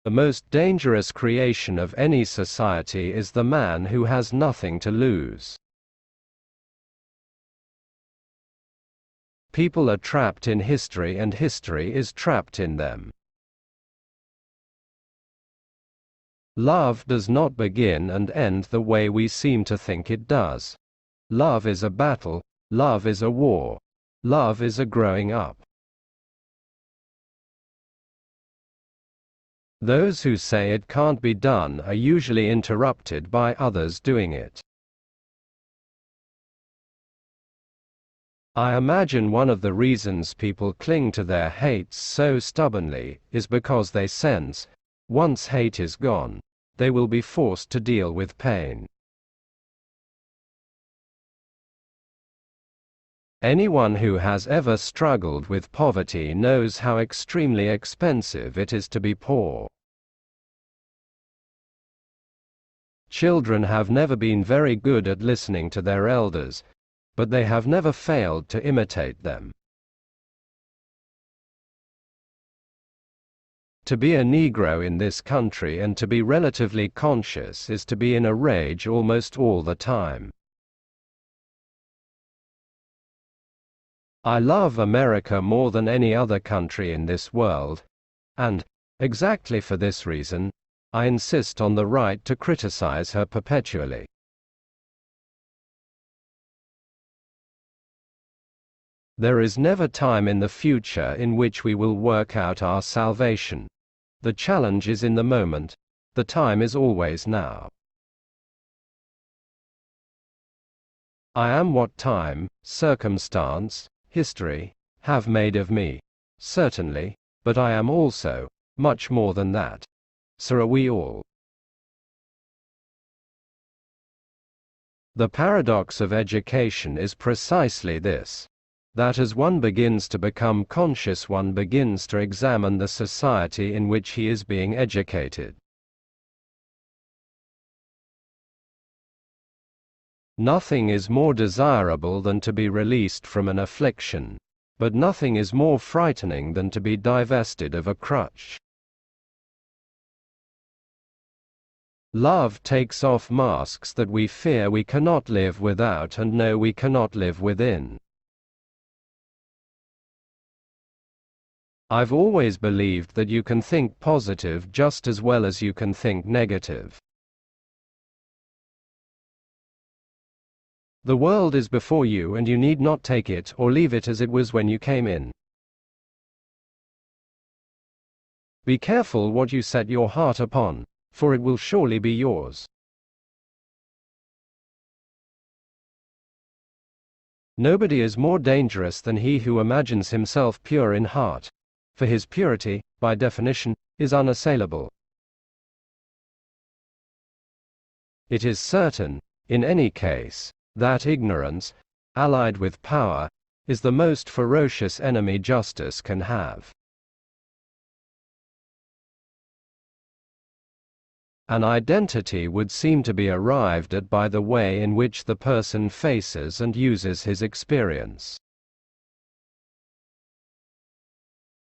The most dangerous creation of any society is the man who has nothing to lose. People are trapped in history and history is trapped in them. Love does not begin and end the way we seem to think it does. Love is a battle, love is a war, love is a growing up. Those who say it can't be done are usually interrupted by others doing it. I imagine one of the reasons people cling to their hates so stubbornly is because they sense, once hate is gone, they will be forced to deal with pain. Anyone who has ever struggled with poverty knows how extremely expensive it is to be poor. Children have never been very good at listening to their elders, but they have never failed to imitate them. To be a Negro in this country and to be relatively conscious is to be in a rage almost all the time. I love America more than any other country in this world, and, exactly for this reason, I insist on the right to criticize her perpetually. There is never time in the future in which we will work out our salvation. The challenge is in the moment, the time is always now. I am what time, circumstance, history, have made of me, certainly, but I am also, much more than that. So are we all. The paradox of education is precisely this, that as one begins to become conscious one begins to examine the society in which he is being educated. Nothing is more desirable than to be released from an affliction, but nothing is more frightening than to be divested of a crutch. Love takes off masks that we fear we cannot live without and know we cannot live within. I've always believed that you can think positive just as well as you can think negative. The world is before you and you need not take it or leave it as it was when you came in. Be careful what you set your heart upon, for it will surely be yours. Nobody is more dangerous than he who imagines himself pure in heart, for his purity, by definition, is unassailable. It is certain, in any case, that ignorance, allied with power, is the most ferocious enemy justice can have. An identity would seem to be arrived at by the way in which the person faces and uses his experience.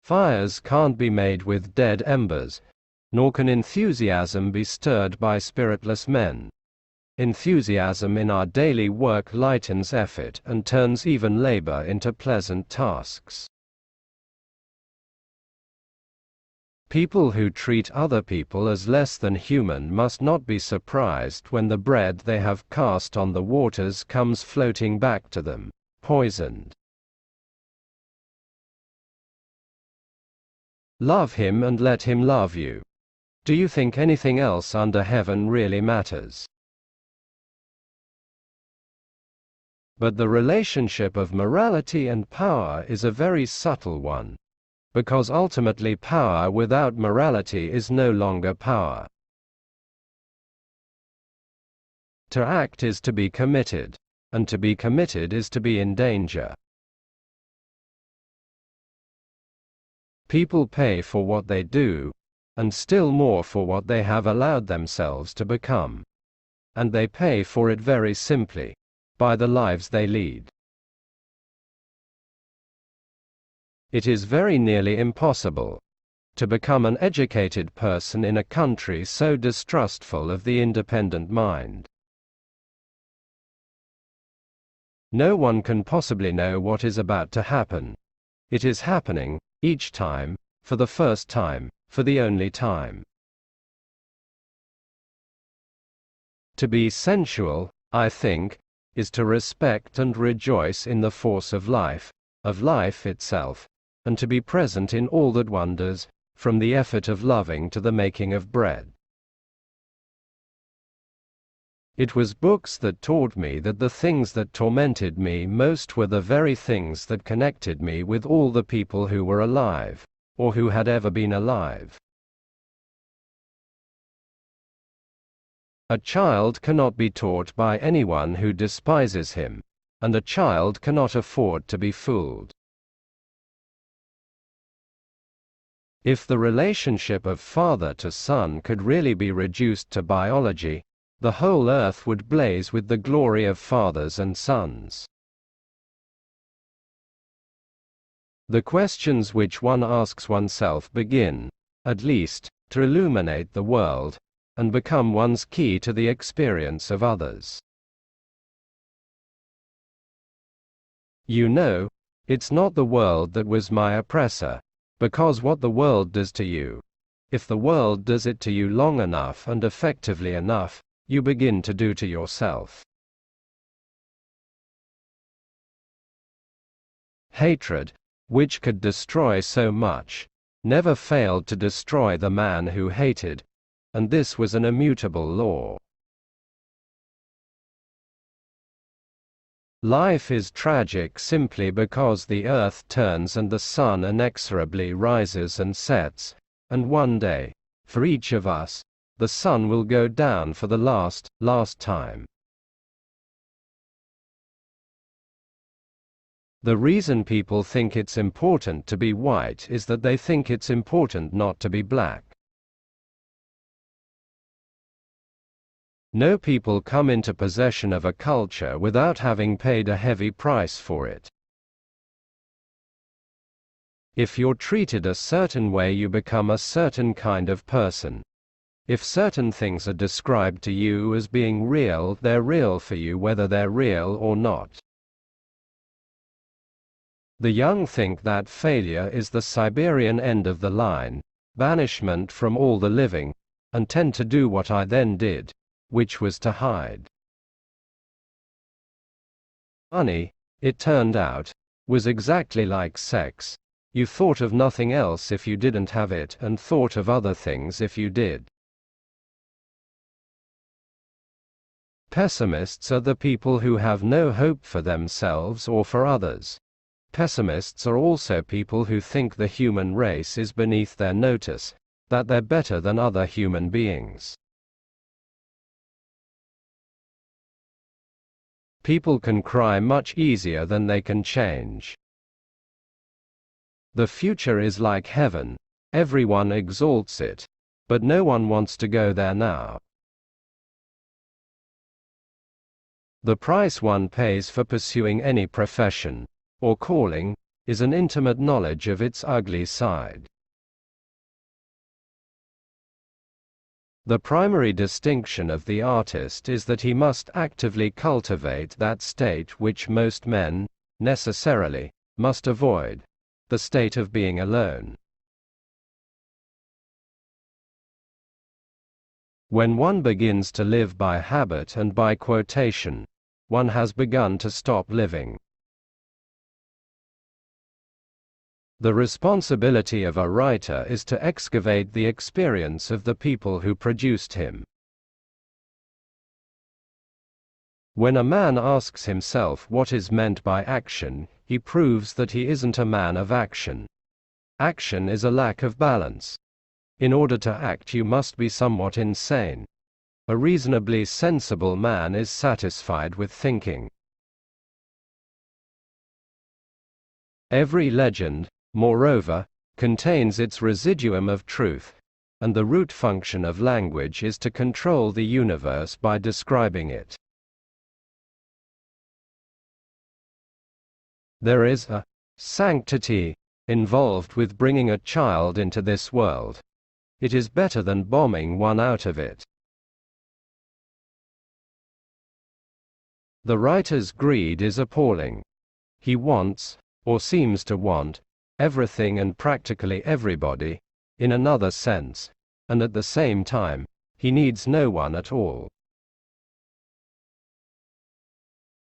Fires can't be made with dead embers, nor can enthusiasm be stirred by spiritless men. Enthusiasm in our daily work lightens effort and turns even labor into pleasant tasks. People who treat other people as less than human must not be surprised when the bread they have cast on the waters comes floating back to them, poisoned. Love him and let him love you. Do you think anything else under heaven really matters? But the relationship of morality and power is a very subtle one, because ultimately power without morality is no longer power. To act is to be committed, and to be committed is to be in danger. People pay for what they do, and still more for what they have allowed themselves to become. And they pay for it very simply, by the lives they lead. It is very nearly impossible to become an educated person in a country so distrustful of the independent mind. No one can possibly know what is about to happen. It is happening, each time, for the first time, for the only time. To be sensual, I think, is to respect and rejoice in the force of life itself, and to be present in all that one does, from the effort of loving to the making of bread. It was books that taught me that the things that tormented me most were the very things that connected me with all the people who were alive, or who had ever been alive. A child cannot be taught by anyone who despises him, and a child cannot afford to be fooled. If the relationship of father to son could really be reduced to biology, the whole earth would blaze with the glory of fathers and sons. The questions which one asks oneself begin, at least, to illuminate the world, and become one's key to the experience of others. You know, it's not the world that was my oppressor, because what the world does to you, if the world does it to you long enough and effectively enough, you begin to do to yourself. Hatred, which could destroy so much, never failed to destroy the man who hated, and this was an immutable law. Life is tragic simply because the earth turns and the sun inexorably rises and sets, and one day, for each of us, the sun will go down for the last time. The reason people think it's important to be white is that they think it's important not to be black. No people come into possession of a culture without having paid a heavy price for it. If you're treated a certain way, you become a certain kind of person. If certain things are described to you as being real, they're real for you whether they're real or not. The young think that failure is the Siberian end of the line, banishment from all the living, and tend to do what I then did, which was to hide. Money, it turned out, was exactly like sex. You thought of nothing else if you didn't have it, and thought of other things if you did. Pessimists are the people who have no hope for themselves or for others. Pessimists are also people who think the human race is beneath their notice, that they're better than other human beings. People can cry much easier than they can change. The future is like heaven, everyone exalts it, but no one wants to go there now. The price one pays for pursuing any profession, or calling, is an intimate knowledge of its ugly side. The primary distinction of the artist is that he must actively cultivate that state which most men, necessarily, must avoid, the state of being alone. When one begins to live by habit and by quotation, one has begun to stop living. The responsibility of a writer is to excavate the experience of the people who produced him. When a man asks himself what is meant by action, he proves that he isn't a man of action. Action is a lack of balance. In order to act, you must be somewhat insane. A reasonably sensible man is satisfied with thinking. Every legend, moreover, contains its residuum of truth, and the root function of language is to control the universe by describing it. There is a sanctity involved with bringing a child into this world. It is better than bombing one out of it. The writer's greed is appalling. He wants, or seems to want, everything and practically everybody, in another sense, and at the same time, he needs no one at all.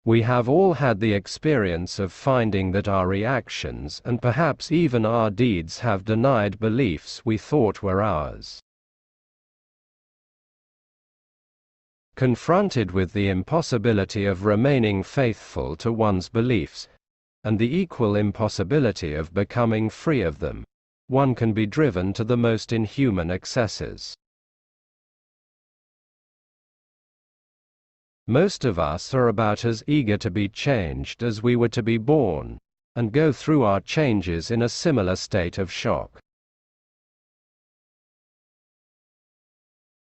We have all had the experience of finding that our reactions and perhaps even our deeds have denied beliefs we thought were ours. Confronted with the impossibility of remaining faithful to one's beliefs, and the equal impossibility of becoming free of them, one can be driven to the most inhuman excesses. Most of us are about as eager to be changed as we were to be born, and go through our changes in a similar state of shock.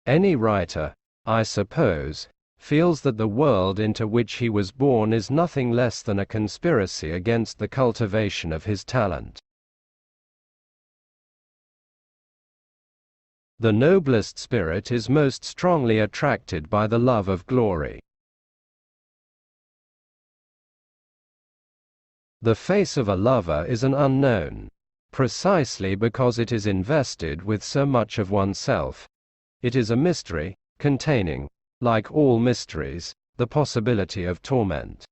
Any writer, I suppose, feels that the world into which he was born is nothing less than a conspiracy against the cultivation of his talent. The noblest spirit is most strongly attracted by the love of glory. The face of a lover is an unknown, precisely because it is invested with so much of oneself. It is a mystery, containing, like all mysteries, the possibility of torment.